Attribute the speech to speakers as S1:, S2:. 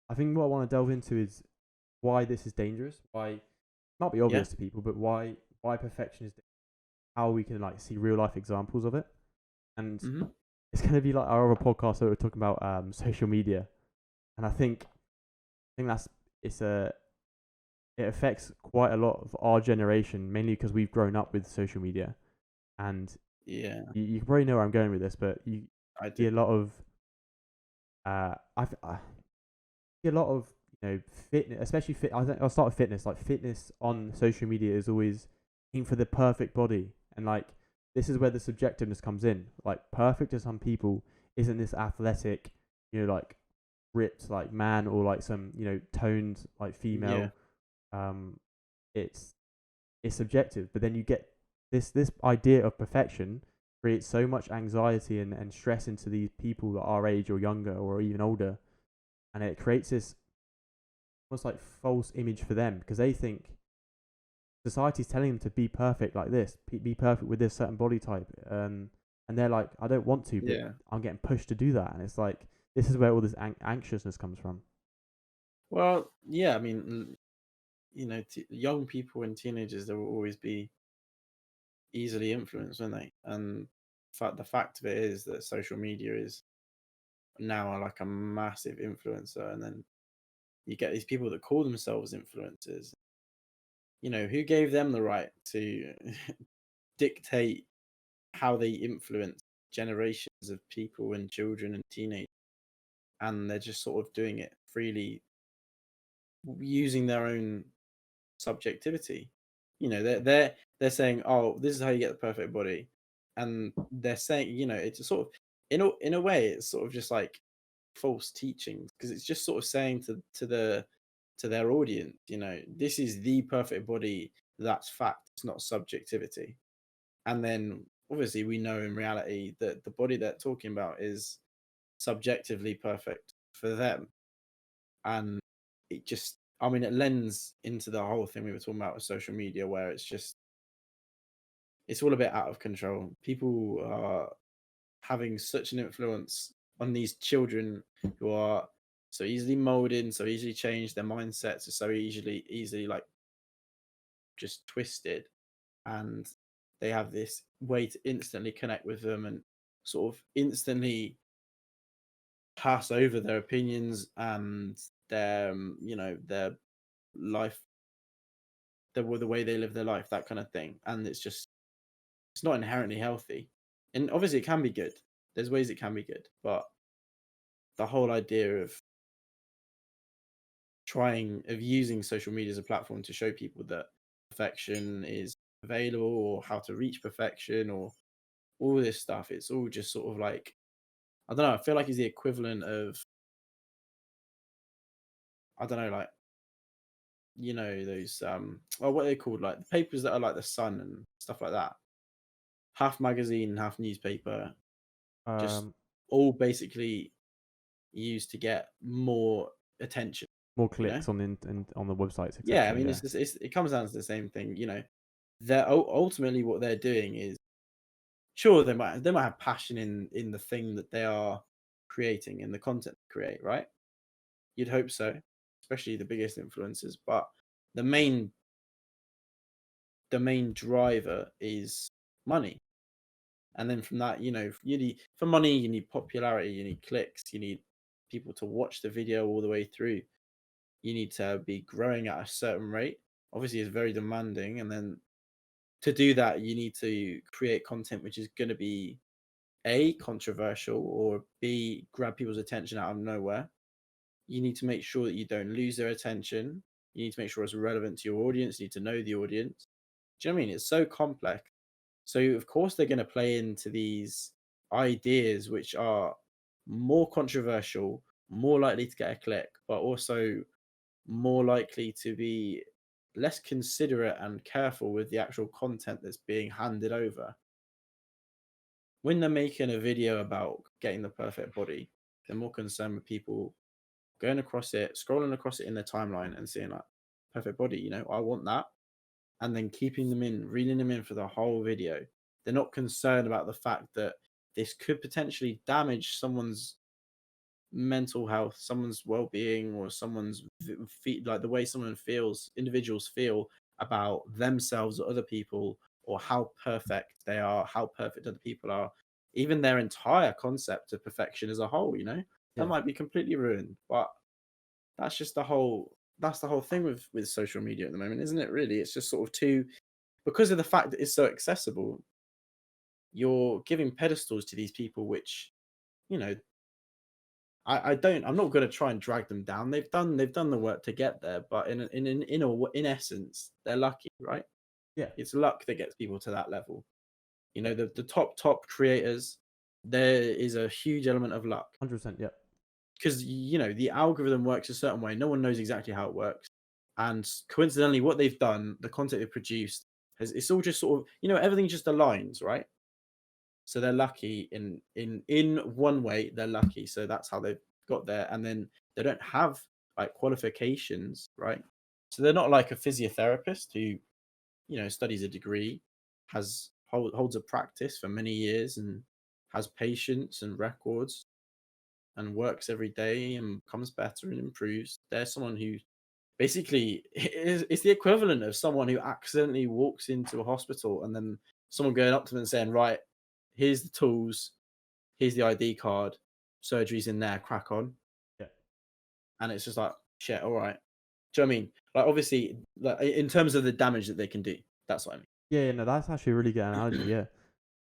S1: I think what I want to delve into is why this is dangerous. Why it might be
S2: Yeah.
S1: obvious to people, but why perfection is how we can like see real life examples of it. And
S2: Hmm.
S1: it's going to be like our other podcast that we're talking about social media, and I think that's it's a it affects quite a lot of our generation, mainly because we've grown up with social media, and
S2: Yeah,
S1: you probably know where I'm going with this, but you
S2: I
S1: see
S2: do.
S1: a lot of I see a lot of fitness, especially fit. I think I'll start with fitness. Like fitness on social media is always aiming for the perfect body, and like this is where the subjectiveness comes in. Like perfect to some people isn't this athletic, like ripped like man or like some toned like
S2: Yeah,
S1: female. Um, it's it's subjective, but then you get this idea of perfection creates so much anxiety and stress into these people that are our age or younger or even older, and it creates this almost like false image for them because they think society's telling them to be perfect like this, be perfect with this certain body type, and they're like, I don't want to, but
S2: yeah.
S1: I'm getting pushed to do that, and it's like this is where all this anxiousness comes from.
S2: Well, yeah. I mean, young people and teenagers, they will always be easily influenced, won't they? And the fact of it is that social media is now like a massive influencer, and then you get these people that call themselves influencers. Who gave them the right to dictate how they influence generations of people and children and teenagers? And they're just sort of doing it freely, using their own subjectivity. They're saying, "Oh, this is how you get the perfect body," and they're saying, it's sort of in a way, it's sort of just like false teachings because it's just sort of saying to their audience, this is the perfect body. That's fact. It's not subjectivity. And then obviously we know in reality that the body they're talking about is subjectively perfect for them, and it just I mean it lends into the whole thing we were talking about with social media where it's all a bit out of control. People are having such an influence on these children who are so easily molded and so easily changed. Their mindsets are so easily like just twisted, and they have this way to instantly connect with them and sort of instantly pass over their opinions and their their life, the way they live their life, that kind of thing. And it's not inherently healthy. And obviously it can be good. There's ways it can be good, but the whole idea of using social media as a platform to show people that perfection is available or how to reach perfection or all this stuff, it's all just sort of like I don't know, I feel like it's the equivalent of I don't know, like those what are they called? Like the papers that are like the Sun and stuff like that. Half magazine, half newspaper, just
S1: Um,
S2: all basically used to get more attention,
S1: More
S2: you know?
S1: clicks on on the websites,
S2: Yeah, I
S1: etc.
S2: mean,
S1: Yeah.
S2: it comes down to the same thing, They're ultimately what they're doing is sure they might have passion in the thing that they are creating in the content they create, right? You'd hope so, especially the biggest influencers. But the main the main driver is money. And then from that, you need for money, you need popularity, you need clicks, you need people to watch the video all the way through. You need to be growing at a certain rate. Obviously, it's very demanding, and then to do that, you need to create content which is going to be a controversial or b grab people's attention out of nowhere. You need to make sure that you don't lose their attention. You need to make sure it's relevant to your audience. You need to know the audience. Do you know what I mean? It's so complex. So of course they're going to play into these ideas which are more controversial, more likely to get a click, but also more likely to be less considerate and careful with the actual content that's being handed over. When they're making a video about getting the perfect body, they're more concerned with people going across it, scrolling across it in their timeline and seeing like perfect body, I want that. And then keeping them in, reeling them in for the whole video. They're not concerned about the fact that this could potentially damage someone's mental health, someone's well-being, or someone's like the way someone feels, individuals feel about themselves or other people, or how perfect they are, how perfect other people are, even their entire concept of perfection as a whole, that
S1: Yeah.
S2: might be completely ruined. But that's the whole thing with social media at the moment, isn't it? Really, it's just sort of too, because of the fact that it's so accessible, you're giving pedestals to these people, which you know I'm not going to try and drag them down. They've done the work to get there, but in essence, they're lucky, right?
S1: Yeah.
S2: It's luck that gets people to that level. The top creators, there is a huge element of luck,
S1: 100%. Yeah.
S2: because the algorithm works a certain way. No one knows exactly how it works, and coincidentally, what they've done, the content they've produced, it's all just sort of, everything just aligns, right? So they're lucky in one way. They're lucky, so that's how they've got there. And then they don't have like qualifications, right? So they're not like a physiotherapist who studies a degree, holds a practice for many years, and has patients and records, and works every day and becomes better and improves. They're someone who basically it's the equivalent of someone who accidentally walks into a hospital, and then someone going up to them and saying, right, here's the tools, here's the ID card, surgery's in there, crack on.
S1: Yeah.
S2: And it's just like, shit, all right. Do you know what I mean? Like, obviously, like in terms of the damage that they can do, that's what I
S1: Yeah. Yeah. No, that's actually a really good analogy.
S2: mean.
S1: Yeah.